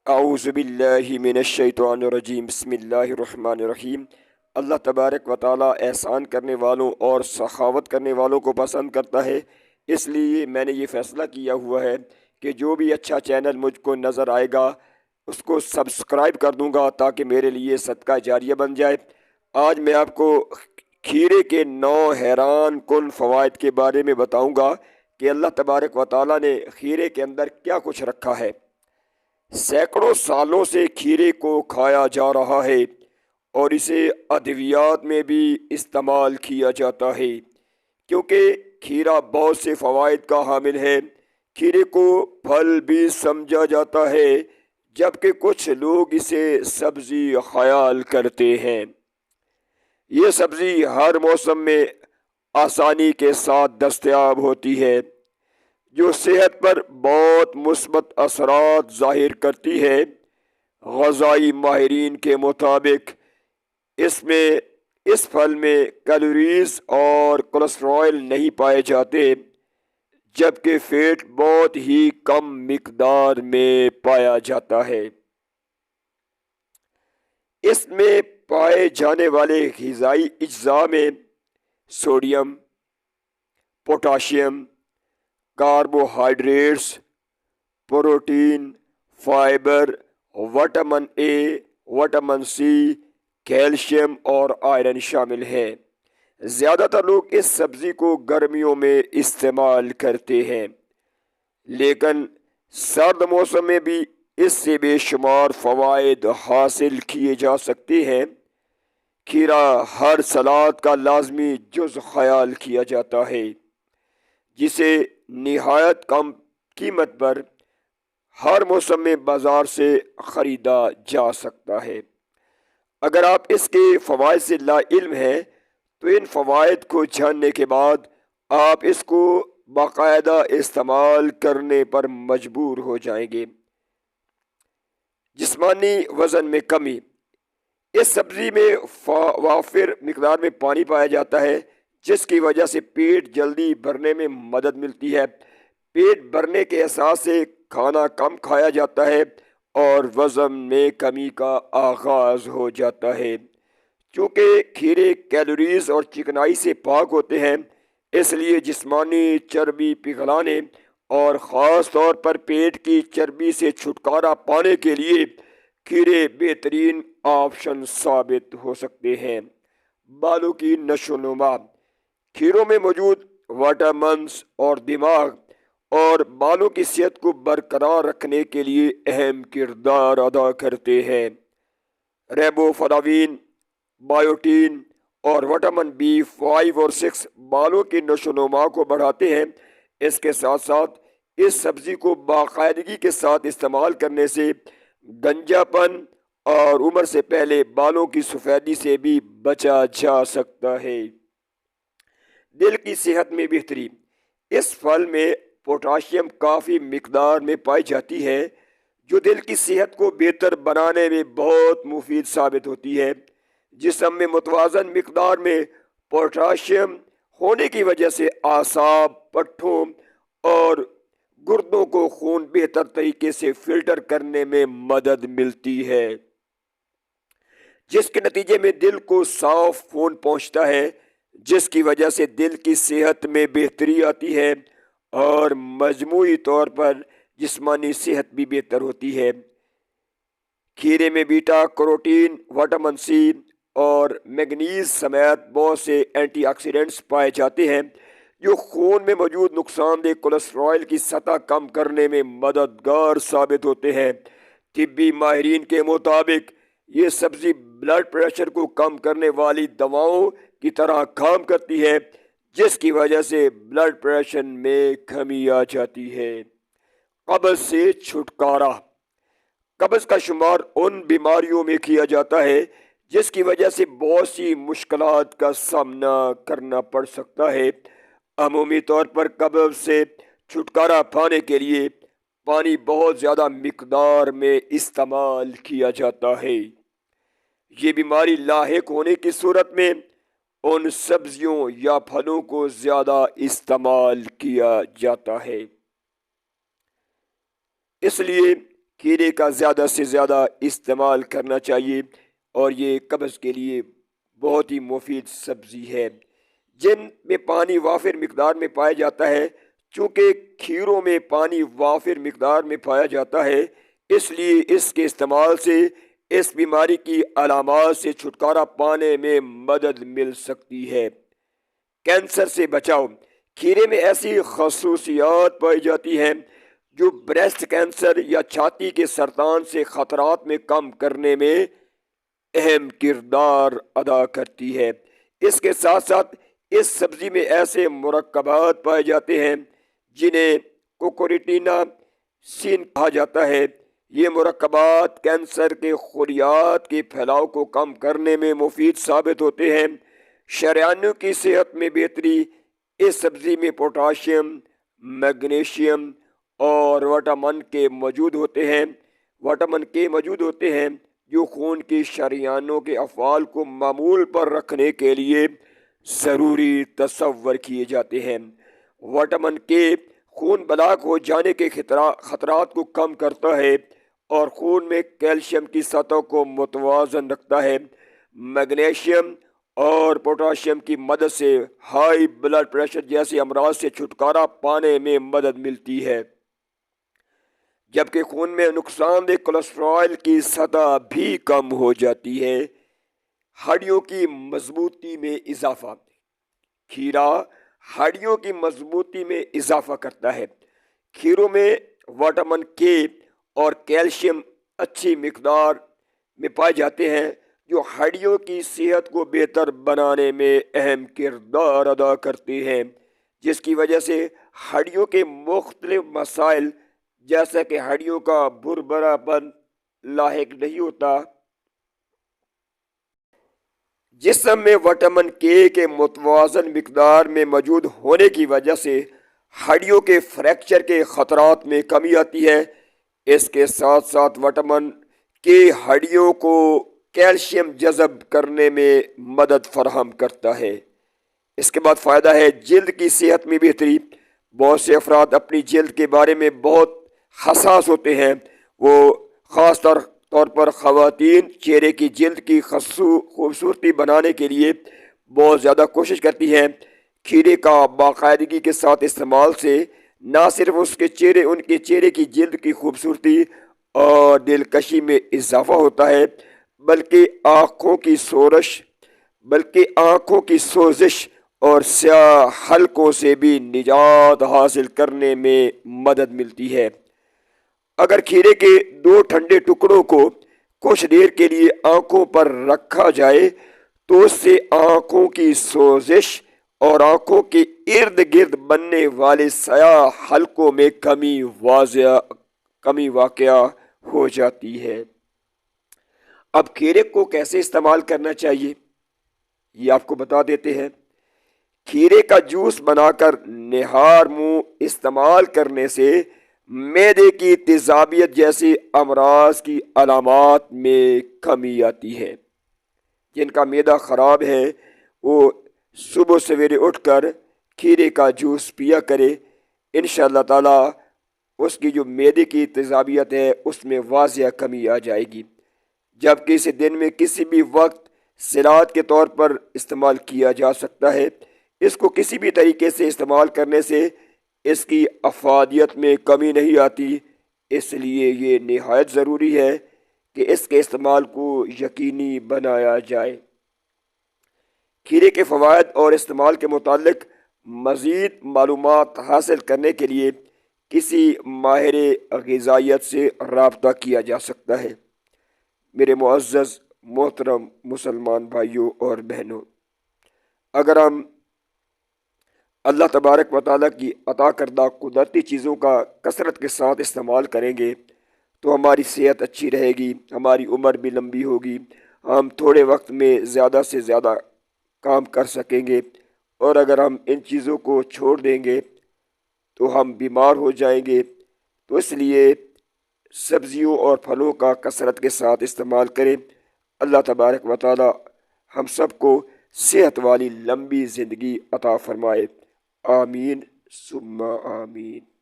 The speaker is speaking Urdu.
اعوذ باللہ من الشیطان الرجیم، بسم اللہ الرحمن الرحیم۔ اللہ تبارک و تعالیٰ احسان کرنے والوں اور سخاوت کرنے والوں کو پسند کرتا ہے، اس لیے میں نے یہ فیصلہ کیا ہوا ہے کہ جو بھی اچھا چینل مجھ کو نظر آئے گا اس کو سبسکرائب کر دوں گا تاکہ میرے لیے صدقہ جاریہ بن جائے۔ آج میں آپ کو کھیرے کے 9 حیران کن فوائد کے بارے میں بتاؤں گا کہ اللہ تبارک و تعالیٰ نے کھیرے کے اندر کیا کچھ رکھا ہے۔ سینکڑوں سالوں سے کھیرے کو کھایا جا رہا ہے اور اسے ادویات میں بھی استعمال کیا جاتا ہے کیونکہ کھیرا بہت سے فوائد کا حامل ہے۔ کھیرے کو پھل بھی سمجھا جاتا ہے جبکہ کچھ لوگ اسے سبزی خیال کرتے ہیں۔ یہ سبزی ہر موسم میں آسانی کے ساتھ دستیاب ہوتی ہے جو صحت پر بہت مثبت اثرات ظاہر کرتی ہے۔ غذائی ماہرین کے مطابق اس پھل میں کیلوریز اور کولیسٹرول نہیں پائے جاتے جبکہ فیٹ بہت ہی کم مقدار میں پایا جاتا ہے۔ اس میں پائے جانے والے غذائی اجزاء میں sodium, potassium, carbohydrates, protein, fibre, vitamin A, vitamin C, calcium اور آئرن شامل ہیں۔ زیادہ تر لوگ اس سبزی کو گرمیوں میں استعمال کرتے ہیں لیکن سرد موسم میں بھی اس سے بے شمار فوائد حاصل کیے جا سکتے ہیں۔ کھیرا ہر سلاد کا لازمی جز خیال کیا جاتا ہے جسے نہایت کم قیمت پر ہر موسم میں بازار سے خریدا جا سکتا ہے۔ اگر آپ اس کے فوائد سے لا علم ہیں تو ان فوائد کو جاننے کے بعد آپ اس کو باقاعدہ استعمال کرنے پر مجبور ہو جائیں گے۔ جسمانی وزن میں کمی۔ اس سبزی میں وافر مقدار میں پانی پایا جاتا ہے جس کی وجہ سے پیٹ جلدی بھرنے میں مدد ملتی ہے۔ پیٹ بھرنے کے احساس سے کھانا کم کھایا جاتا ہے اور وزن میں کمی کا آغاز ہو جاتا ہے۔ چونکہ کھیرے کیلوریز اور چکنائی سے پاک ہوتے ہیں اس لیے جسمانی چربی پگھلانے اور خاص طور پر پیٹ کی چربی سے چھٹکارا پانے کے لیے کھیرے بہترین آپشن ثابت ہو سکتے ہیں۔ بالوں کی نشو و نما۔ کھیروں میں موجود وٹامنز اور دماغ اور بالوں کی صحت کو برقرار رکھنے کے لیے اہم کردار ادا کرتے ہیں۔ ریبو فلاوین، بایوٹین اور وٹامن B5 اور 6 بالوں کی نشو و نما کو بڑھاتے ہیں۔ اس کے ساتھ ساتھ اس سبزی کو باقاعدگی کے ساتھ استعمال کرنے سے گنجا پن اور عمر سے پہلے بالوں کی سفیدی سے بھی بچا جا سکتا ہے۔ دل کی صحت میں بہتری۔ اس پھل میں پوٹاشیم کافی مقدار میں پائی جاتی ہے جو دل کی صحت کو بہتر بنانے میں بہت مفید ثابت ہوتی ہے۔ جسم میں متوازن مقدار میں پوٹاشیم ہونے کی وجہ سے اعصاب، پٹھوں اور گردوں کو خون بہتر طریقے سے فلٹر کرنے میں مدد ملتی ہے جس کے نتیجے میں دل کو صاف خون پہنچتا ہے جس کی وجہ سے دل کی صحت میں بہتری آتی ہے اور مجموعی طور پر جسمانی صحت بھی بہتر ہوتی ہے۔ کھیرے میں بیٹا کروٹین، وٹامن سی اور مینگنیز سمیت بہت سے اینٹی آکسیڈنٹس پائے جاتے ہیں جو خون میں موجود نقصان دہ کولیسٹرول کی سطح کم کرنے میں مددگار ثابت ہوتے ہیں۔ طبی ماہرین کے مطابق یہ سبزی بلڈ پریشر کو کم کرنے والی دواؤں کی طرح کام کرتی ہے جس کی وجہ سے بلڈ پریشر میں کمی آ جاتی ہے۔ قبض سے چھٹکارا۔ قبض کا شمار ان بیماریوں میں کیا جاتا ہے جس کی وجہ سے بہت سی مشکلات کا سامنا کرنا پڑ سکتا ہے۔ عمومی طور پر قبض سے چھٹکارا پانے کے لیے پانی بہت زیادہ مقدار میں استعمال کیا جاتا ہے۔ یہ بیماری لاحق ہونے کی صورت میں ان سبزیوں یا پھلوں کو زیادہ استعمال کیا جاتا ہے۔ اس لیے کھیرے کا زیادہ سے زیادہ استعمال کرنا چاہیے اور یہ قبض کے لیے بہت ہی مفید سبزی ہے۔ جن میں پانی وافر مقدار میں پایا جاتا ہے، چونکہ کھیروں میں پانی وافر مقدار میں پایا جاتا ہے، اس لیے اس کے استعمال سے اس بیماری کی علامات سے چھٹکارا پانے میں مدد مل سکتی ہے۔ کینسر سے بچاؤ۔ کھیرے میں ایسی خصوصیات پائی جاتی ہیں جو بریسٹ کینسر یا چھاتی کے سرطان سے خطرات میں کم کرنے میں اہم کردار ادا کرتی ہے۔ اس کے ساتھ ساتھ اس سبزی میں ایسے مرکبات پائے جاتے ہیں جنہیں کوکوریٹینا سین کہا جاتا ہے۔ یہ مرکبات کینسر کے خلیات کے پھیلاؤ کو کم کرنے میں مفید ثابت ہوتے ہیں۔ شریانوں کی صحت میں بہتری۔ اس سبزی میں پوٹاشیم، میگنیشیم اور وٹامن کے موجود ہوتے ہیں جو خون کی شریانوں کے افعال کو معمول پر رکھنے کے لیے ضروری تصور کیے جاتے ہیں۔ وٹامن کے خون بلاک ہو جانے کے خطرات کو کم کرتا ہے اور خون میں کیلشیم کی سطح کو متوازن رکھتا ہے۔ میگنیشیم اور پوٹاشیم کی مدد سے ہائی بلڈ پریشر جیسے امراض سے چھٹکارا پانے میں مدد ملتی ہے، جبکہ خون میں نقصان دہ کولیسٹرول کی سطح بھی کم ہو جاتی ہے۔ ہڈیوں کی مضبوطی میں اضافہ۔ کھیرا ہڈیوں کی مضبوطی میں اضافہ کرتا ہے۔ کھیروں میں وٹامن کے اور کیلشیم اچھی مقدار میں پائے جاتے ہیں جو ہڈیوں کی صحت کو بہتر بنانے میں اہم کردار ادا کرتے ہیں، جس کی وجہ سے ہڈیوں کے مختلف مسائل جیسا کہ ہڈیوں کا بھربھرا پن لاحق نہیں ہوتا۔ جسم میں وٹامن کے متوازن مقدار میں موجود ہونے کی وجہ سے ہڈیوں کے فریکچر کے خطرات میں کمی آتی ہے۔ اس کے ساتھ ساتھ وٹامن کے ہڈیوں کو کیلشیم جذب کرنے میں مدد فراہم کرتا ہے۔ اس کے بعد فائدہ ہے جلد کی صحت میں بہتری۔ بہت سے افراد اپنی جلد کے بارے میں بہت حساس ہوتے ہیں۔ وہ خاص طور پر خواتین چہرے کی جلد کی خوبصورتی بنانے کے لیے بہت زیادہ کوشش کرتی ہیں۔ کھیرے کا باقاعدگی کے ساتھ استعمال سے نہ صرف ان کے چہرے کی جلد کی خوبصورتی اور دلکشی میں اضافہ ہوتا ہے بلکہ آنکھوں کی سوزش اور سیاہ حلقوں سے بھی نجات حاصل کرنے میں مدد ملتی ہے۔ اگر کھیرے کے 2 ٹھنڈے ٹکڑوں کو کچھ دیر کے لیے آنکھوں پر رکھا جائے تو اس سے آنکھوں کی سوزش اور آنکھوں کے ارد گرد بننے والے سیاہ حلقوں میں کمی واقع ہو جاتی ہے۔ اب کھیرے کو کیسے استعمال کرنا چاہیے یہ آپ کو بتا دیتے ہیں۔ کھیرے کا جوس بنا کر نہار منہ استعمال کرنے سے معدے کی تیزابیت جیسے امراض کی علامات میں کمی آتی ہے۔ جن کا معدہ خراب ہے وہ صبح سویرے اٹھ کر کھیرے کا جوس پیا کرے، انشاءاللہ تعالی اس کی جو معدے کی تیزابیت ہے اس میں واضح کمی آ جائے گی۔ جبکہ اسے دن میں کسی بھی وقت سلاد کے طور پر استعمال کیا جا سکتا ہے۔ اس کو کسی بھی طریقے سے استعمال کرنے سے اس کی افادیت میں کمی نہیں آتی، اس لیے یہ نہایت ضروری ہے کہ اس کے استعمال کو یقینی بنایا جائے۔ کھیرے کے فوائد اور استعمال کے متعلق مزید معلومات حاصل کرنے کے لیے کسی ماہر غذائیت سے رابطہ کیا جا سکتا ہے۔ میرے معزز محترم مسلمان بھائیوں اور بہنوں، اگر ہم اللہ تبارک و تعالیٰ کی عطا کردہ قدرتی چیزوں کا کثرت کے ساتھ استعمال کریں گے تو ہماری صحت اچھی رہے گی، ہماری عمر بھی لمبی ہوگی، ہم تھوڑے وقت میں زیادہ سے زیادہ کام کر سکیں گے، اور اگر ہم ان چیزوں کو چھوڑ دیں گے تو ہم بیمار ہو جائیں گے۔ تو اس لیے سبزیوں اور پھلوں کا کثرت کے ساتھ استعمال کریں۔ اللہ تبارک و تعالی ہم سب کو صحت والی لمبی زندگی عطا فرمائے، آمین ثم آمین۔